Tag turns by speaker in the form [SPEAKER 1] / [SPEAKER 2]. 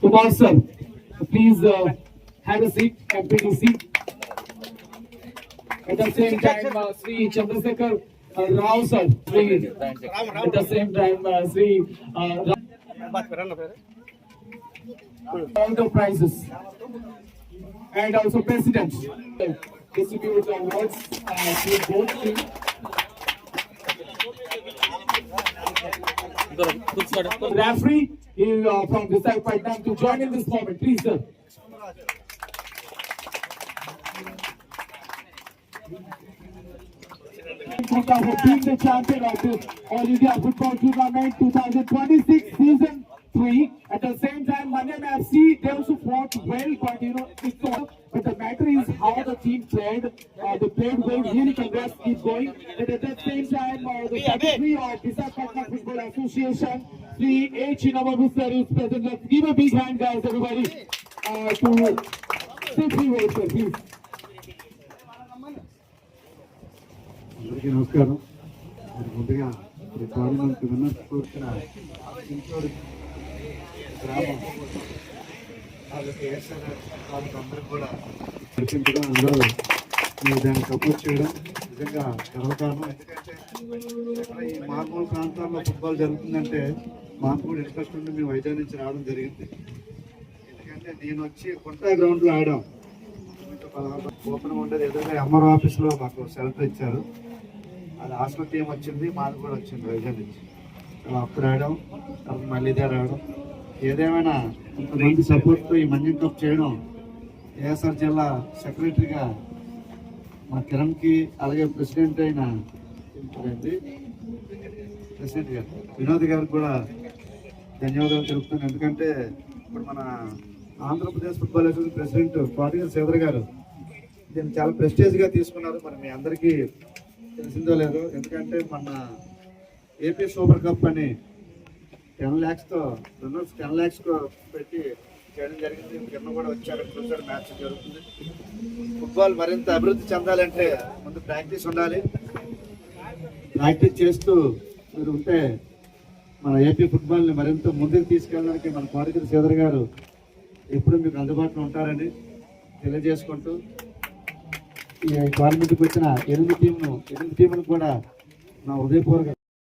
[SPEAKER 1] Kumar sir, please have a seat, empty seat. At the same time, Sri Chandrasekhar Rao sir, please. At the same time, Sri all the prizes and also president distribute the awards to both teams. Referee is from this side Patna to join in this moment, please sir. For being the champion of the All India Football Tournament 2026 Season 3. At the same time, Manyam FC, they also fought well, but it's all. But the matter is how the team played. They played well, really congrats, keep going. But at the same time, the secretary of Visakhapatnam Football Association, Sri A. Chinnababu sir is present. Let's give a big hand, guys, everybody, to say three words, sir, please.
[SPEAKER 2] అందరికీ నమస్కారం. ముందుగా ఈ tournament winners కోరుతున్న చింతూరు గ్రామం అందరూ కూడా నడిపించడం, అందరూ దాన్ని సపోర్ట్ చేయడం నిజంగా గర్వకారణం. ఎందుకంటే ఈ మారుమూల ప్రాంతాల్లో ఫుట్బాల్ జరుగుతుందంటే మాకు కూడా ఇంట్రెస్ట్ ఉండి మేము వైజాగ్ నుంచి రావడం జరిగింది. ఎందుకంటే నేను వచ్చి కొంటా గ్రౌండ్లో ఆడాం. ఓపెన్ ఉండేది ఎదురుగా ఎంఆర్ ఆఫీస్లో మాకు సెలెక్ట్ ఇచ్చారు. అది హాస్టల్ టీం వచ్చింది, మాది కూడా వచ్చింది వైజాగ్ నుంచి. అప్పుడు రావడం, తర్వాత మళ్ళీ ఇదే రావడం. ఏదేమైనా ఇంతమంది సపోర్ట్తో ఈ మన్యం కప్ చేయడం, ఏఎస్ఆర్ జిల్లా సెక్రటరీగా మా కిరణ్కి, అలాగే ప్రెసిడెంట్ అయిన ప్రెసిడెంట్ గారు వినోద్ గారికి కూడా ధన్యవాదాలు తెలుపుతాను. ఎందుకంటే ఇప్పుడు మన Andhra Pradesh football association president Kotagiri Sridhar గారు దీన్ని చాలా ప్రెస్టేజ్గా తీసుకున్నారు. మరి మీ అందరికీ తెలిసిందో లేదో, ఎందుకంటే మన ఏపీ సూపర్ కప్ అని 10 lakhsతో రన్నర్స్ 10 lakhs పెట్టి చేయడం జరిగింది. కింద కూడా వచ్చారు, చూసారు, మ్యాచ్ జరుగుతుంది. ఫుట్బాల్ మరింత అభివృద్ధి చెందాలంటే ముందు ప్రాక్టీస్ ఉండాలి. ప్రాక్టీస్ చేస్తూ మీరు ఉంటే మన ఏపీ ఫుట్బాల్ని మరింత ముందుకు తీసుకెళ్ళడానికి మన కోటగిరి శ్రీధర్ గారు ఎప్పుడు మీకు అందుబాటులో ఉంటారని తెలియజేసుకుంటూ, ఈ టోర్నమెంట్కి వచ్చిన 8 టీంలు కూడా నా హృదయపూర్వక